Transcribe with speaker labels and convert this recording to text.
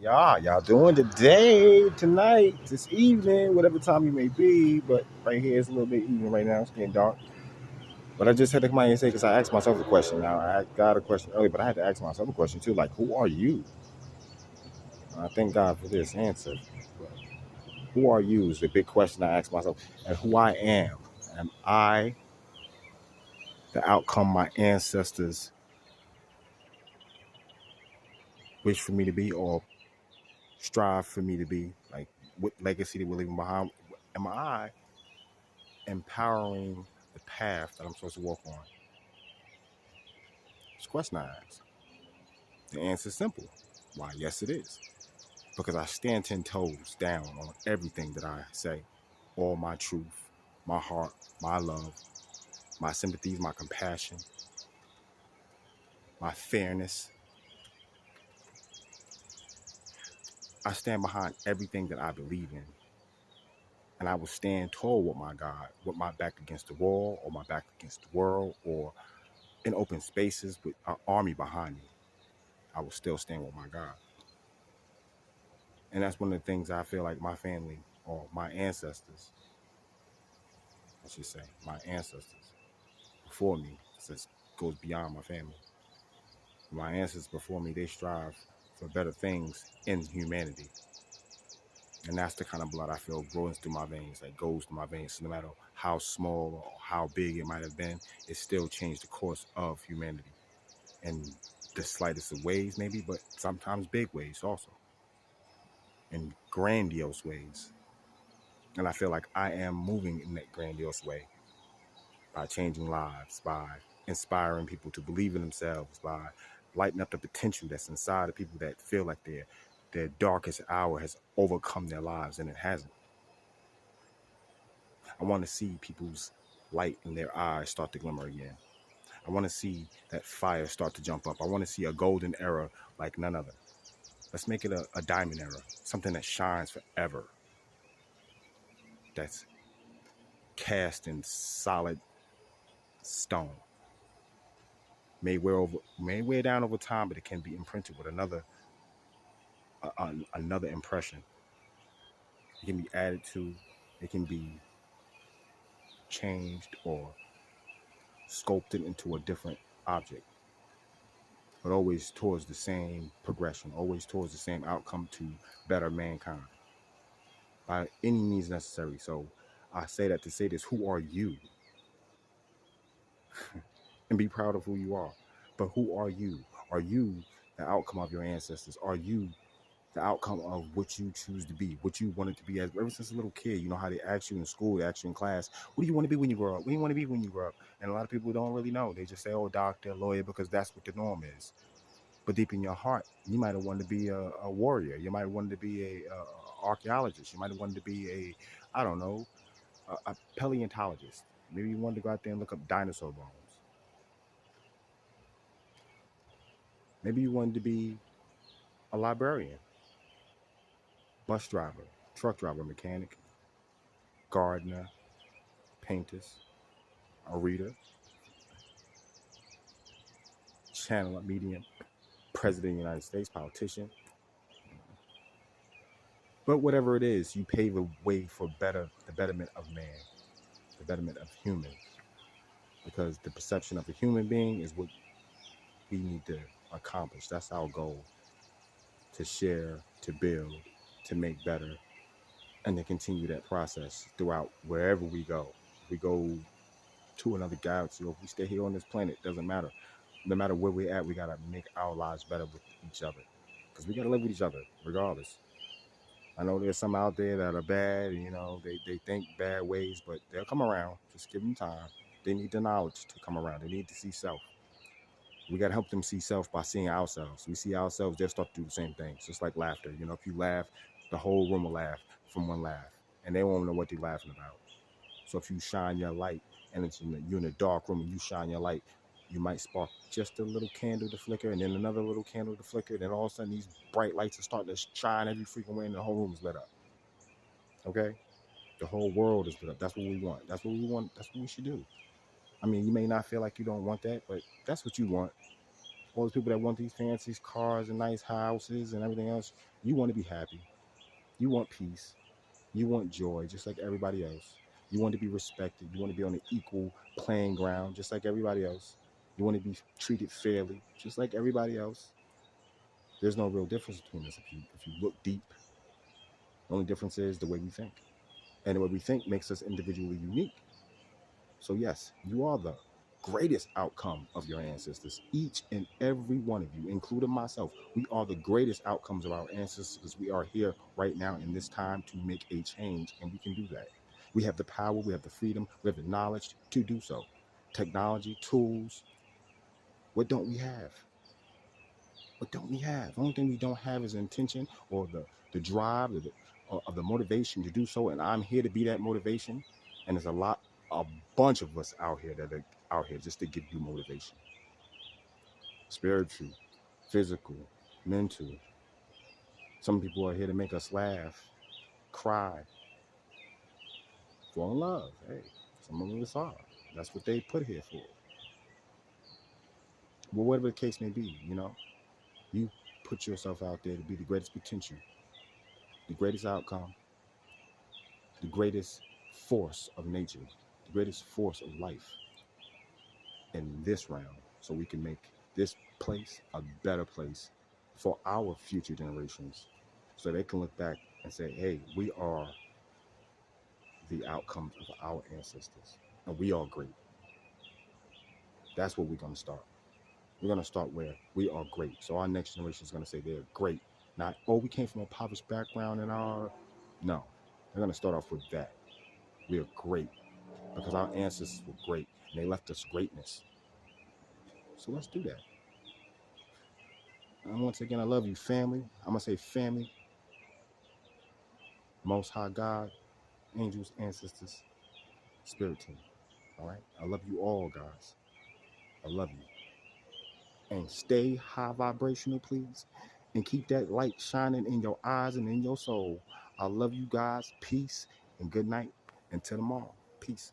Speaker 1: Y'all doing today, tonight, this evening, whatever time you may be. But right here it's a little bit evening right now. It's getting dark. But I just had to come out and say because I asked myself a question. Now I got a question earlier, but I had to ask myself a question too. Like, who are you? I thank God for this answer. But who are you is the big question I ask myself, and who I am. Am I the outcome my ancestors wish for me to be, or strive for me to be? Like, what legacy that we're leaving behind? Am I empowering the path that I'm supposed to walk on? It's a question I ask. The answer is simple. Why, yes, it is. Because I stand 10 toes down on everything that I say. All my truth, my heart, my love, my sympathies, my compassion, my fairness. I stand behind everything that I believe in. And I will stand tall with my God, with my back against the wall or my back against the world or in open spaces with an army behind me. I will still stand with my God. And that's one of the things I feel like my family or my ancestors, I should say, my ancestors before me, this goes beyond my family. My ancestors before me, they strive for better things in humanity. And that's the kind of blood I feel goes through my veins, like goes through my veins. So no matter how small or how big it might have been, it still changed the course of humanity in the slightest of ways, maybe, but sometimes big ways also, in grandiose ways. And I feel like I am moving in that grandiose way by changing lives, by inspiring people to believe in themselves, by lighting up the potential that's inside of people that feel like their darkest hour has overcome their lives and it hasn't. I want to see people's light in their eyes start to glimmer again. I want to see that fire start to jump up. I want to see a golden era like none other. Let's make it a diamond era, something that shines forever, that's cast in solid stone, may wear down over time, but it can be imprinted with another impression. It can be added to, it can be changed or sculpted into a different object, but always towards the same progression, always towards the same outcome to better mankind by any means necessary. So I say that to say this: who are you? And be proud of who you are. But who are you? Are you the outcome of your ancestors? Are you the outcome of what you choose to be, what you wanted to be as ever since a little kid? You know how they ask you in school, they ask you in class, what do you want to be when you grow up? What do you want to be when you grow up? And a lot of people don't really know. They just say, oh, doctor, lawyer, because that's what the norm is. But deep in your heart, you might have wanted to be a warrior. You might have wanted to be a archaeologist. You might have wanted to be I don't know, a paleontologist. Maybe you wanted to go out there and look up dinosaur bones. Maybe you wanted to be a librarian, bus driver, truck driver, mechanic, gardener, painters, a reader, channel, medium, president of the United States, politician. But whatever it is, you pave a way for the betterment of man, the betterment of humans. Because the perception of a human being is what we need to accomplish. That's our goal: to share, to build, to make better, and to continue that process throughout wherever we go. If we go to another galaxy or if we stay here on this planet, doesn't matter. No matter where we're at, we gotta make our lives better with each other. Because we gotta live with each other, regardless. I know there's some out there that are bad, and, they think bad ways, but they'll come around. Just give them time. They need the knowledge to come around. They need to see self. We got to help them see self by seeing ourselves. We see ourselves, they'll start to do the same thing. It's just like laughter. If you laugh, the whole room will laugh from one laugh, and they won't know what they're laughing about. So if you shine your light, and you're in a dark room and you shine your light, you might spark just a little candle to flicker, and then another little candle to flicker, and then all of a sudden these bright lights are starting to shine every freaking way, and the whole room is lit up. Okay? The whole world is lit up. That's what we want. That's what we want. That's what we should do. I mean, you may not feel like you don't want that, but that's what you want. All those people that want these fancy cars and nice houses and everything else, you want to be happy. You want peace. You want joy, just like everybody else. You want to be respected. You want to be on an equal playing ground, just like everybody else. You want to be treated fairly, just like everybody else. There's no real difference between us if you look deep. The only difference is the way we think. And the way we think makes us individually unique. So yes, you are the greatest outcome of your ancestors. Each and every one of you, including myself, we are the greatest outcomes of our ancestors. We are here right now in this time to make a change, and we can do that. We have the power, we have the freedom, we have the knowledge to do so. Technology, tools. What don't we have? What don't we have? The only thing we don't have is intention or the drive or the motivation to do so. And I'm here to be that motivation. And there's a bunch of us out here that are out here just to give you motivation. Spiritual, physical, mental. Some people are here to make us laugh, cry, fall in love. Hey, some of us are. That's what they put here for. Well, whatever the case may be, you put yourself out there to be the greatest potential, the greatest outcome, the greatest force of nature, the greatest force of life in this realm, so we can make this place a better place for our future generations, so they can look back and say, hey, we are the outcomes of our ancestors, and we are great. That's where we're going to start. We're going to start where we are great. So our next generation is going to say they're great. Not, oh, we came from a impoverished background and no. They're going to start off with that. We are great because our ancestors were great and they left us greatness. So let's do that. And once again, I love you, family. I'm going to say family, Most High God, angels, ancestors, spirit team. All right? I love you all, guys. I love you. And stay high vibrational, please. And keep that light shining in your eyes and in your soul. I love you guys. Peace and good night. Until tomorrow. Peace.